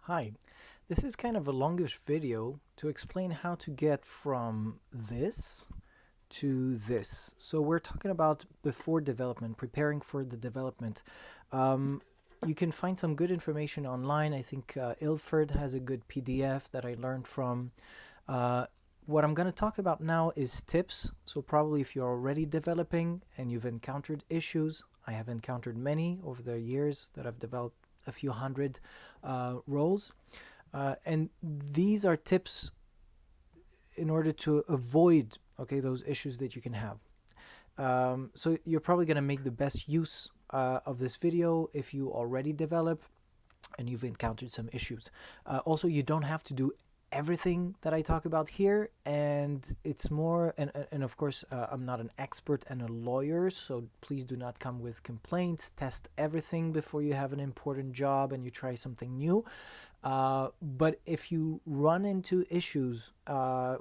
Hi, this is kind of a longish video to explain how to get from this to this. So we're talking about before development, preparing for the development. Um, you can find some good information online. I think Ilford has a good PDF that I learned from. Uh, what I'm going to talk about now is tips. So probably if you're already developing and you've encountered issues, I have encountered many over the years that I've developed a few hundred roles. And these are tips in order to avoid those issues that you can have. So you're probably going to make the best use of this video if you already develop and you've encountered some issues. Also, you don't have to do everything that I talk about here, and it's more and of course I'm not an expert and a lawyer, so please do not come with complaints. Test everything before you have an important job and you try something new. But if you run into issues,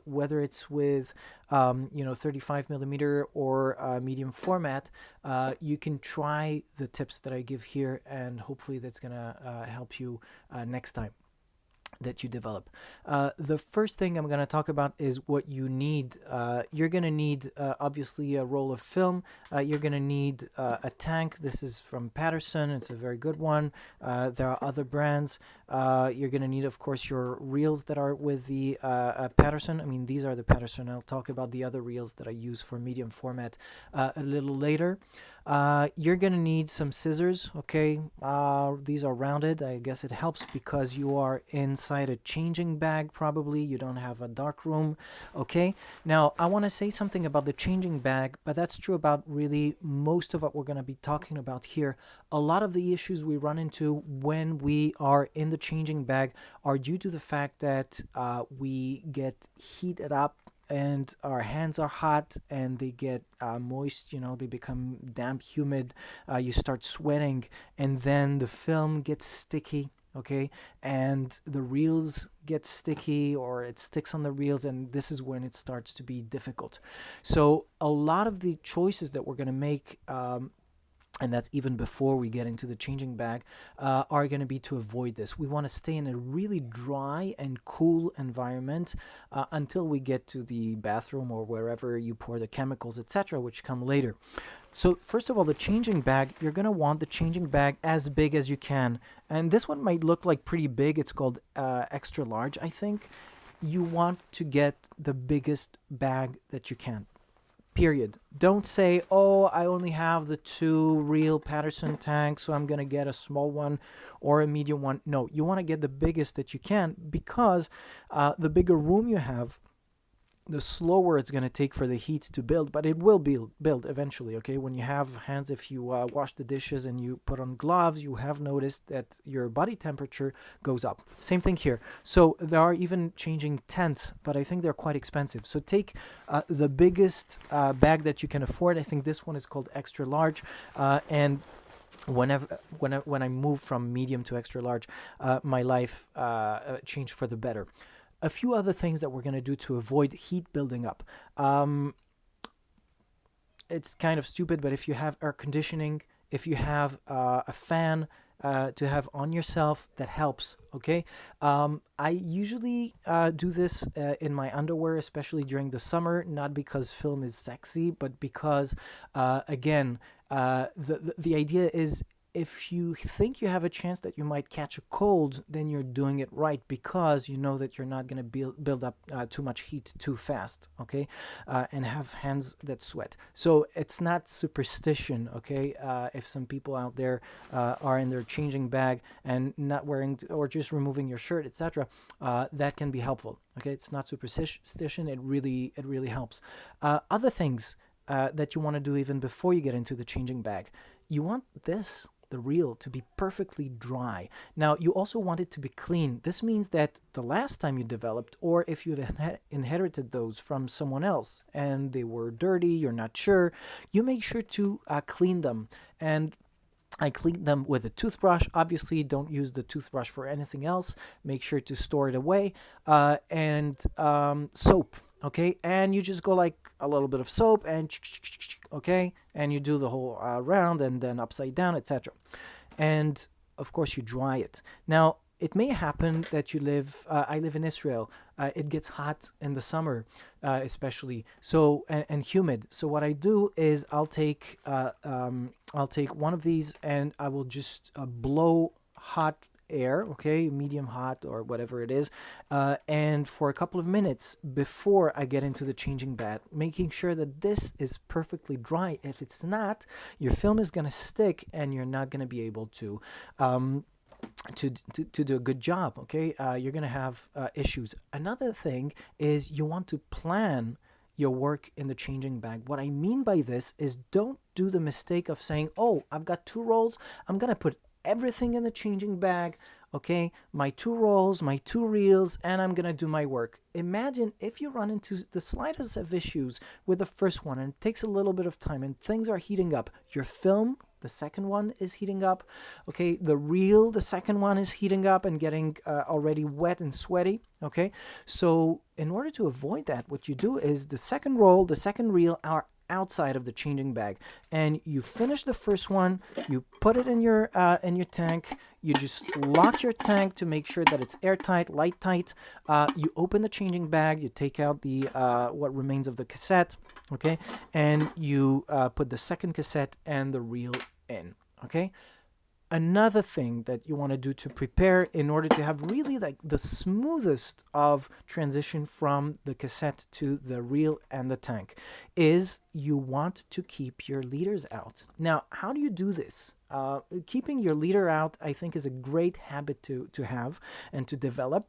whether it's with 35 millimeter or medium format, you can try the tips that I give here, and hopefully that's gonna help you next time that you develop. The first thing I'm going to talk about is what you need. You're going to need obviously a roll of film. You're going to need a tank. This is from Patterson. It's a very good one. There are other brands. You're going to need, of course, your reels that are with the Patterson. I mean, these are the Patterson. I'll talk about the other reels that I use for medium format a little later. You're going to need some scissors, okay? These are rounded. I guess it helps because you are inside a changing bag, probably. You don't have a dark room, okay? Now, I want to say something about the changing bag, but that's true about really most of what we're going to be talking about here. A lot of the issues we run into when we are in the changing bag are due to the fact that we get heated up and our hands are hot and they get moist, they become damp, humid. You start sweating, and then the film gets sticky, okay, and the reels get sticky, or it sticks on the reels, and this is when it starts to be difficult. So a lot of the choices that we're going to make, and that's even before we get into the changing bag, are going to be to avoid this. We want to stay in a really dry and cool environment until we get to the bathroom or wherever you pour the chemicals, etc., which come later. So first of all, the changing bag, you're going to want the changing bag as big as you can. And this one might look like pretty big. It's called extra large, I think. You want to get the biggest bag that you can. Period. Don't say, oh, I only have the two real Patterson tanks, so I'm going to get a small one or a medium one. No, you want to get the biggest that you can, because the bigger room you have, the slower it's going to take for the heat to build, but it will build eventually, okay? When you have hands, if you wash the dishes and you put on gloves, you have noticed that your body temperature goes up. Same thing here. So there are even changing tents, but I think they're quite expensive. So take the biggest bag that you can afford. I think this one is called extra large, and when I moved from medium to extra large, my life changed for the better. A few other things that we're going to do to avoid heat building up. It's kind of stupid, but if you have air conditioning, if you have a fan to have on yourself, that helps, okay? I usually do this in my underwear, especially during the summer, not because film is sexy, but because, again, the idea is, if you think you have a chance that you might catch a cold, then you're doing it right, because you know that you're not going to build up too much heat too fast, okay, and have hands that sweat. So it's not superstition, okay? If some people out there are in their changing bag and not wearing or just removing your shirt, etc., that can be helpful, okay? It's not superstition. It really helps. Other things that you want to do even before you get into the changing bag, you want the reel to be perfectly dry. Now, you also want it to be clean. This means that the last time you developed, or if you've inherited those from someone else and they were dirty, you're not sure, you make sure to clean them. And I clean them with a toothbrush. Obviously, don't use the toothbrush for anything else. Make sure to store it away. And soap, okay? And you just go like a little bit of soap and okay? And you do the whole round and then upside down, etc. And of course, you dry it. Now, it may happen that you live. I live in Israel. It gets hot in the summer, especially so, and humid. So what I do is I'll take one of these and I will just blow hot air, okay, medium hot or whatever it is, and for a couple of minutes before I get into the changing bed, making sure that this is perfectly dry. If it's not, your film is gonna stick and you're not gonna be able to to do a good job. Okay, you're gonna have issues. Another thing is you want to plan your work in the changing bag. What I mean by this is don't do the mistake of saying, oh, I've got 2 rolls, I'm gonna put everything in the changing bag, okay, my 2 rolls, my 2 reels, and I'm gonna do my work. Imagine if you run into the slightest of issues with the first one and it takes a little bit of time and things are heating up. Your film, the second one, is heating up, okay, the reel, the second one, is heating up and getting already wet and sweaty, okay. So in order to avoid that, what you do is the second roll, the second reel are outside of the changing bag, and you finish the first one, you put it in your tank, you just lock your tank to make sure that it's airtight, light tight. You open the changing bag, you take out the what remains of the cassette, okay, and you put the second cassette and the reel in, okay. Another thing that you want to do to prepare in order to have really like the smoothest of transition from the cassette to the reel and the tank is you want to keep your leaders out. Now, how do you do this? Keeping your leader out, I think, is a great habit to have and to develop.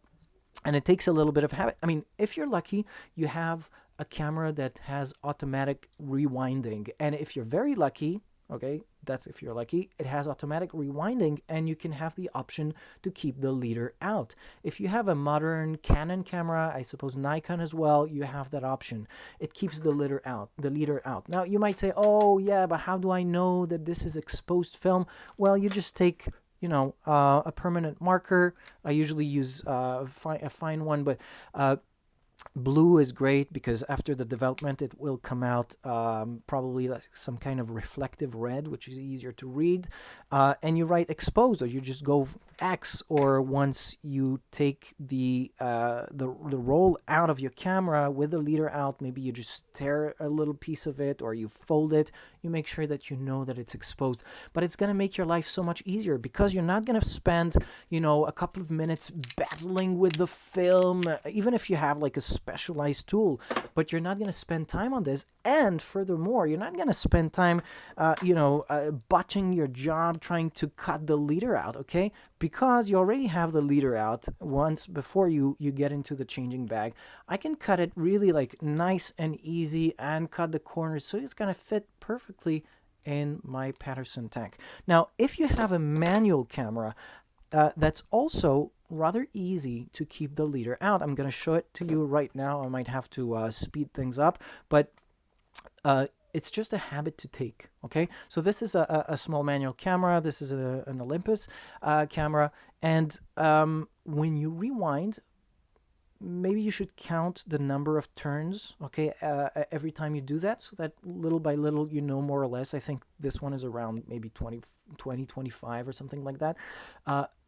And it takes a little bit of habit. I mean, if you're lucky, you have a camera that has automatic rewinding. And if you're very lucky, okay, that's if you're lucky, it has automatic rewinding and you can have the option to keep the leader out. If you have a modern Canon camera, I suppose Nikon as well, you have that option. It keeps the leader out. Now you might say, oh yeah, but how do I know that this is exposed film? Well, you just take a permanent marker. I usually use a fine one, but blue is great because after the development it will come out probably like some kind of reflective red, which is easier to read, and you write exposed, or you just go X, or once you take the roll out of your camera with the leader out, maybe you just tear a little piece of it or you fold it. You make sure that you know that it's exposed, but it's going to make your life so much easier because you're not going to spend a couple of minutes battling with the film, even if you have like a specialized tool, but you're not going to spend time on this. And furthermore, you're not going to spend time botching your job trying to cut the leader out, okay, because you already have the leader out once before you get into the changing bag. I can cut it really like nice and easy and cut the corners so it's going to fit perfectly in my Patterson tank. Now, if you have a manual camera, that's also rather easy to keep the leader out. I'm going to show it to you right now. I might have to speed things up, but it's just a habit to take, okay? So this is a small manual camera. This is an Olympus camera. And when you rewind, maybe you should count the number of turns, okay, every time you do that, so that little by little, more or less. I think this one is around maybe 20, 25 or something like that.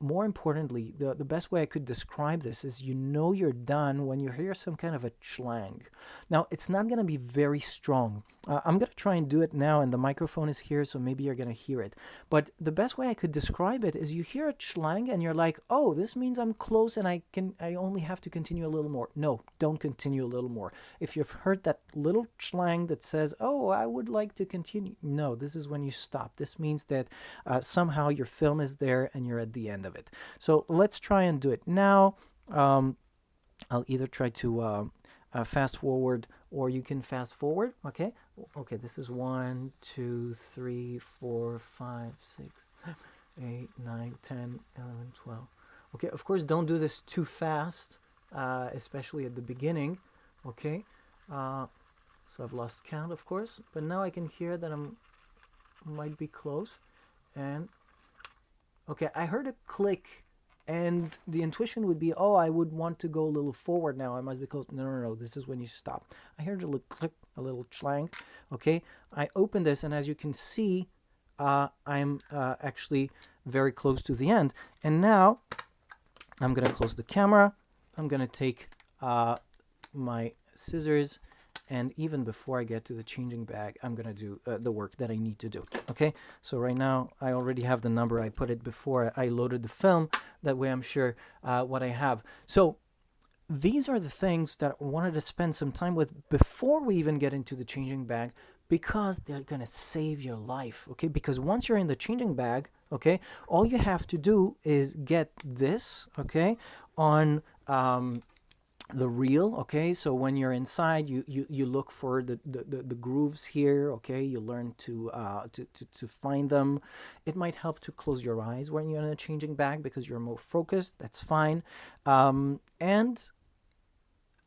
More importantly, the best way I could describe this is you're done when you hear some kind of a schlang. Now, it's not going to be very strong. I'm going to try and do it now, and the microphone is here, so maybe you're going to hear it. But the best way I could describe it is you hear a schlang, and you're like, oh, this means I'm close, and I only have to continue a little more. No, don't continue a little more. If you've heard that little schlang that says, oh, I would like to continue, no, this is when you stop. This means that somehow your film is there and you're at the end of it. So let's try and do it now. I'll either try to fast forward, or you can fast forward. Okay, this is 1, 2, 3, 4, 5, 6, 8, 9, 10, 11, 12. Okay, of course, don't do this too fast, especially at the beginning. Okay, so I've lost count, of course, but now I can hear that might be close. And okay, I heard a click, and the intuition would be, oh, I would want to go a little forward now. I must be close. No. This is when you stop. I heard a little click, a little schlang. Okay, I open this, and as you can see, I'm actually very close to the end. And now I'm gonna close the camera. I'm gonna take my scissors, and even before I get to the changing bag, I'm gonna do the work that I need to do. Okay, so right now I already have the number. I put it before I loaded the film. That way I'm sure what I have. So these are the things that I wanted to spend some time with before we even get into the changing bag, because they're going to save your life. Okay, because once you're in the changing bag, okay, all you have to do is get this, okay, on the reel. Okay, so when you're inside, you look for the grooves here. Okay, you learn to find them. It might help to close your eyes when you're in a changing bag because you're more focused. That's fine. And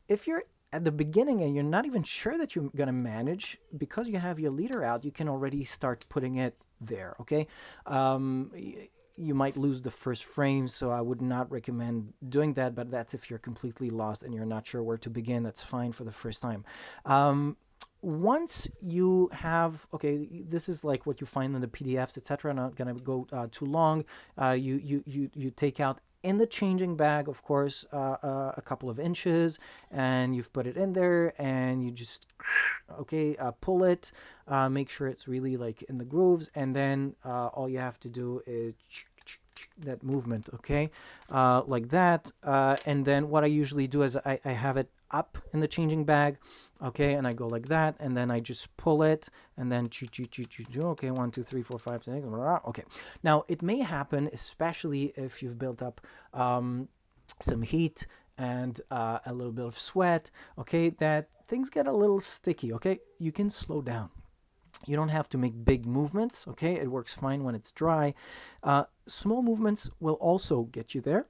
if you're at the beginning and you're not even sure that you're going to manage, because you have your leader out, you can already start putting it there. Okay, you might lose the first frame, so I would not recommend doing that, but that's if you're completely lost and you're not sure where to begin. That's fine for the first time. Once you have, okay, this is like what you find in the PDFs, etc. Not gonna go too long. You take out in the changing bag, of course, a couple of inches, and you've put it in there, and you just, okay, pull it, make sure it's really like in the grooves, and then all you have to do is that movement, okay, like that. And then what I usually do is I have it up in the changing bag, okay, and I go like that, and then I just pull it, and then okay, 1 2 3 4 5 6, okay. Now it may happen, especially if you've built up some heat and a little bit of sweat, okay, that things get a little sticky. Okay, you can slow down. You don't have to make big movements. Okay, it works fine when it's dry. Small movements will also get you there,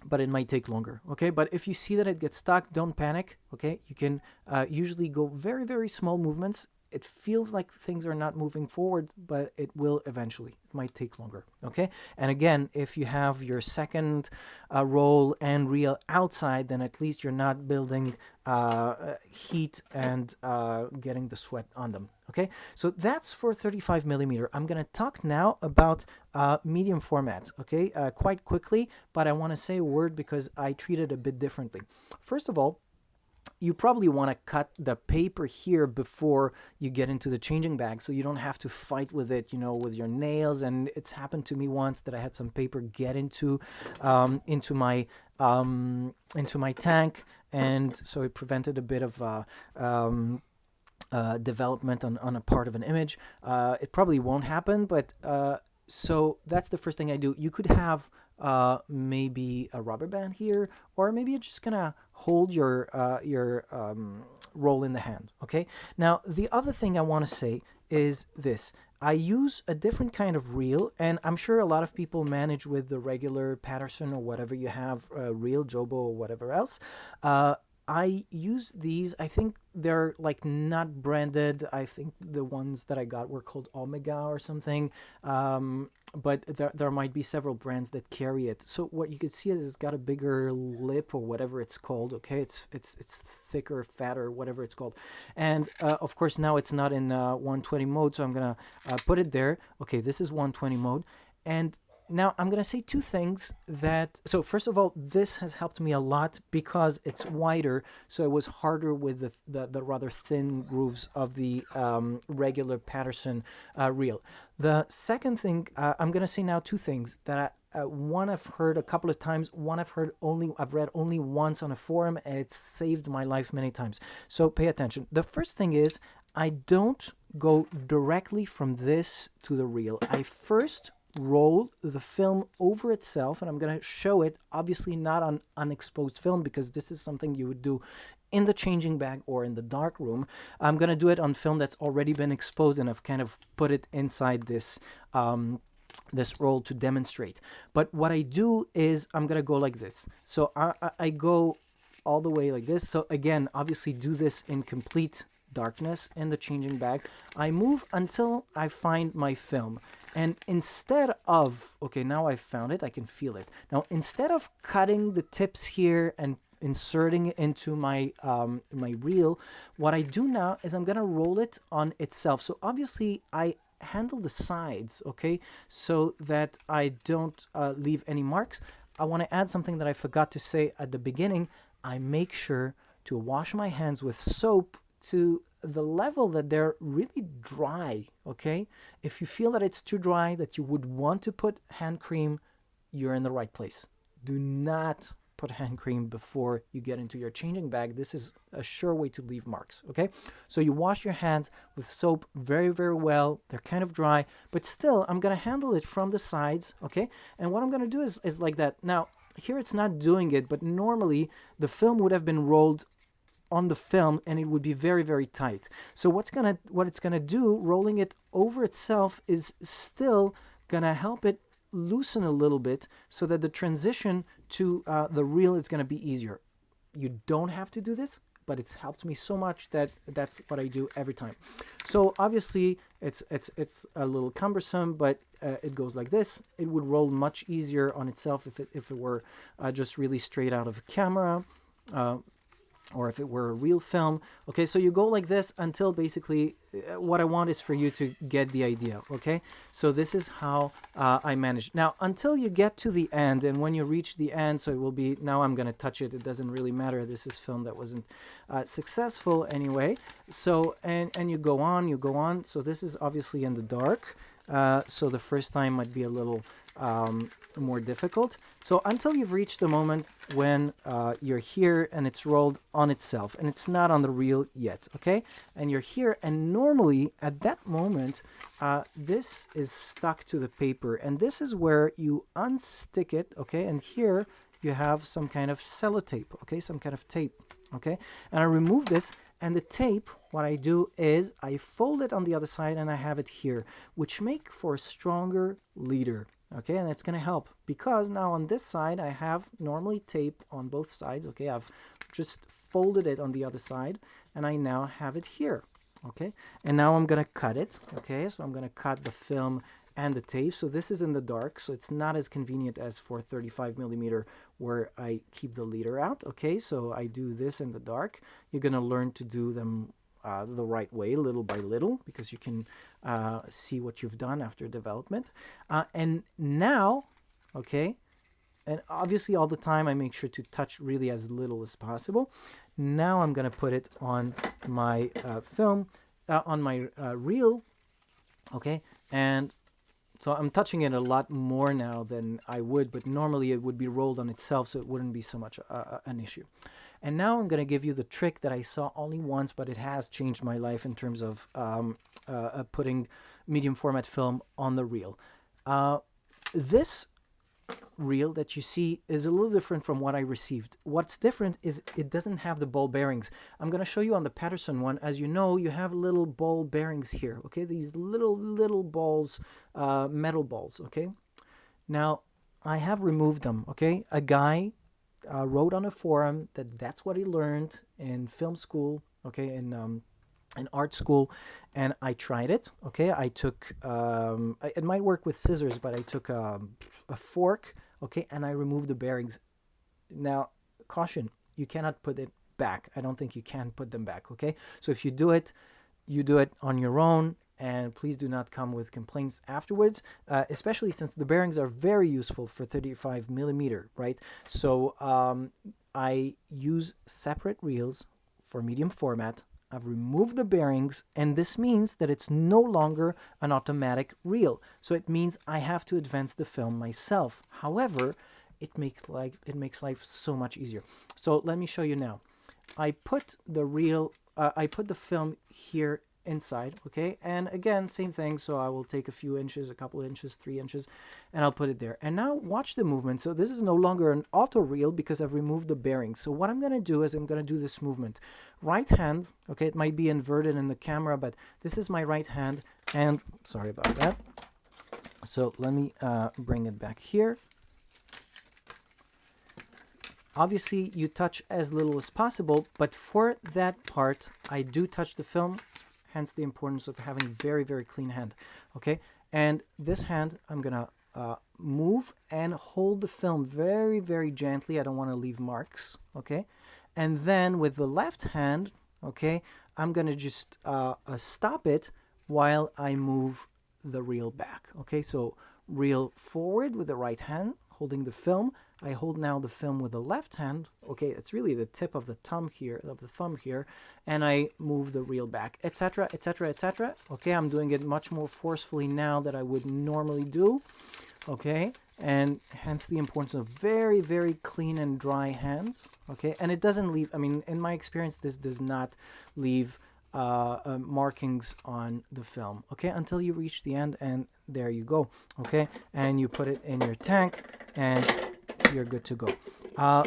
but it might take longer. Okay, but if you see that it gets stuck, don't panic. Okay, you can usually go very, very small movements. It feels like things are not moving forward, but it will eventually. It might take longer. Okay, and again, if you have your second roll and reel outside, then at least you're not building heat and getting the sweat on them. Okay, so that's for 35 millimeter. I'm going to talk now about medium format, okay, quite quickly, but I want to say a word because I treat it a bit differently. First of all, you probably want to cut the paper here before you get into the changing bag, so you don't have to fight with it, you know, with your nails. And it's happened to me once that I had some paper get into my tank, and so it prevented a bit of development on a part of an image. It probably won't happen, but so that's the first thing I do. You could have maybe a rubber band here, or maybe you're just gonna hold your roll in the hand. Okay. Now the other thing I want to say is this. I use a different kind of reel, and I'm sure a lot of people manage with the regular Patterson or whatever you have, reel, Jobo, or whatever else. I use these. I think they're like not branded. I think the ones that I got were called Omega or something. But there might be several brands that carry it. So what you can see is it's got a bigger lip or whatever it's called. Okay, it's thicker, fatter, whatever it's called. And of course now it's not in 120 mode, so I'm gonna put it there. Okay, this is 120 mode, and now I'm going to say two things that, so first of all, this has helped me a lot because it's wider, so it was harder with the rather thin grooves of the regular Patterson reel. The second thing, I'm going to say now two things that one I've heard a couple of times, one I've read only once on a forum, and it's saved my life many times. So pay attention. The first thing is, I don't go directly from this to the reel. I first roll the film over itself, and I'm going to show it, obviously not on unexposed film, because this is something you would do in the changing bag or in the dark room. I'm going to do it on film that's already been exposed, and I've kind of put it inside this this roll to demonstrate. But what I do is I'm going to go like this. So I go all the way like this. So again, obviously do this in complete darkness in the changing bag. I move until I find my film. And instead of, okay, now I've found it, I can feel it. Now, instead of cutting the tips here and inserting it into my my reel, what I do now is I'm gonna roll it on itself. So obviously I handle the sides, okay, so that I don't leave any marks. I want to add something that I forgot to say at the beginning. I make sure to wash my hands with soap to the level that they're really dry, okay? If you feel that it's too dry, that you would want to put hand cream, you're in the right place. Do not put hand cream before you get into your changing bag. This is a sure way to leave marks, okay? So you wash your hands with soap very, very well. They're kind of dry, but still, I'm going to handle it from the sides, okay? And what I'm going to do is like that. Now, here it's not doing it, but normally the film would have been rolled on the film and it would be very, very tight. So what it's gonna do, rolling it over itself, is still gonna help it loosen a little bit so that the transition to the reel is gonna be easier. You don't have to do this, but it's helped me so much that that's what I do every time. So obviously it's a little cumbersome, but it goes like this. It would roll much easier on itself if it were just really straight out of a camera. Or if it were a real film. Okay, so you go like this until basically what I want is for you to get the idea, okay? So this is how I manage. Now, until you get to the end, and when you reach the end, so it will be, now I'm gonna touch it, it doesn't really matter, this is film that wasn't successful anyway. So, and you go on, so this is obviously in the dark. So the first time might be a little more difficult. So until you've reached the moment when you're here and it's rolled on itself and it's not on the reel yet, okay? And you're here, and normally at that moment, this is stuck to the paper, and this is where you unstick it, okay? And here you have some kind of sellotape, okay? Some kind of tape, okay? And I remove this. And the tape, what I do is I fold it on the other side and I have it here, which make for a stronger leader. Okay, and it's going to help because now on this side I have normally tape on both sides. Okay, I've just folded it on the other side and I now have it here. Okay, and now I'm going to cut it. Okay, so I'm going to cut the film and the tape. So this is in the dark, so it's not as convenient as for 35mm where I keep the leader out. Okay, so I do this in the dark. You're going to learn to do them the right way, little by little, because you can see what you've done after development. And now, okay, and obviously all the time I make sure to touch really as little as possible. Now I'm going to put it on my film, on my reel, okay, and so I'm touching it a lot more now than I would, but normally it would be rolled on itself, so it wouldn't be so much an issue. And now I'm going to give you the trick that I saw only once, but it has changed my life in terms of putting medium format film on the reel. This reel that you see is a little different from what I received. What's different is it doesn't have the ball bearings. I'm going to show you on the Patterson one. As you know, you have little ball bearings here, okay? These little balls, metal balls, okay? Now, I have removed them, okay? A guy wrote on a forum that that's what he learned in film school, okay, in art school, and I tried it, okay? I took, it might work with scissors, but I took a fork, okay, and I removed the bearings. Now, caution, you cannot put it back. I don't think you can put them back, okay? So if you do it on your own, and please do not come with complaints afterwards, especially since the bearings are very useful for 35mm, right? So I use separate reels for medium format. I've removed the bearings, and this means that it's no longer an automatic reel. So it means I have to advance the film myself. However, it makes life so much easier. So let me show you now. I put the reel, I put the film here inside, okay, and again, same thing. So I will take a few inches, a couple inches, 3 inches, and I'll put it there. And now watch the movement. So this is no longer an auto reel because I've removed the bearings. So what I'm going to do is I'm going to do this movement. Right hand, okay, it might be inverted in the camera, but this is my right hand, and sorry about that. So let me bring it back here. Obviously, you touch as little as possible, but for that part, I do touch the film. Hence the importance of having very, very clean hand, okay? And this hand, I'm gonna move and hold the film very, very gently. I don't want to leave marks, okay? And then with the left hand, okay, I'm gonna just stop it while I move the reel back, okay? So reel forward with the right hand, holding the film. I hold now the film with the left hand. Okay, it's really the tip of the thumb here, and I move the reel back, etc., etc., etc. Okay, I'm doing it much more forcefully now than I would normally do. Okay, and hence the importance of very, very clean and dry hands. Okay, and it doesn't leave, I mean, in my experience, this does not leave markings on the film. Okay, until you reach the end, and there you go. Okay, and you put it in your tank, and you're good to go.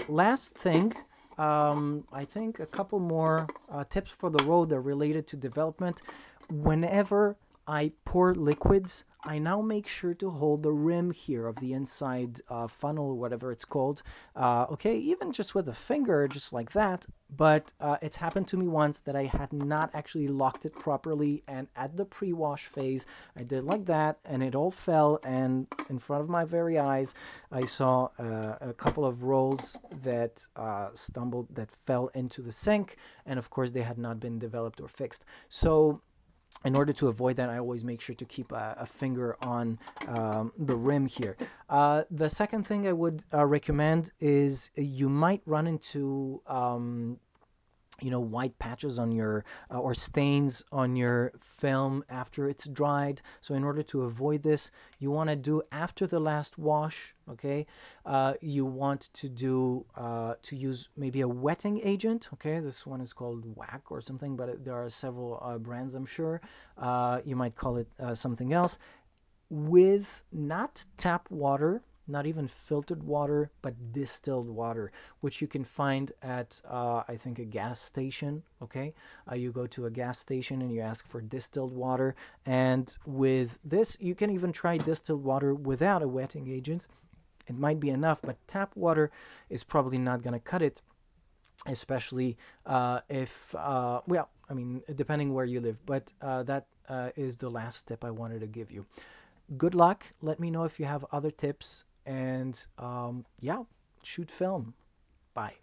Last thing, I think a couple more tips for the road that are related to development. Whenever I pour liquids, I now make sure to hold the rim here of the inside funnel, whatever it's called. Okay, even just with a finger, just like that. But it's happened to me once that I had not actually locked it properly, and at the pre-wash phase, I did like that, and it all fell, and in front of my very eyes, I saw a couple of rolls that that fell into the sink, and of course, they had not been developed or fixed. So in order to avoid that, I always make sure to keep a finger on the rim here. The second thing I would recommend is you might run into white patches on your or stains on your film after it's dried. So in order to avoid this, you want to do after the last wash. Okay, you want to do to use maybe a wetting agent. Okay, this one is called WAC or something, but there are several brands, I'm sure. You might call it something else, with not tap water, not even filtered water, but distilled water, which you can find at, I think, a gas station. Okay, you go to a gas station and you ask for distilled water. And with this, you can even try distilled water without a wetting agent. It might be enough, but tap water is probably not going to cut it, especially if, well, I mean, depending where you live. But that is the last tip I wanted to give you. Good luck. Let me know if you have other tips. And yeah, shoot film. Bye.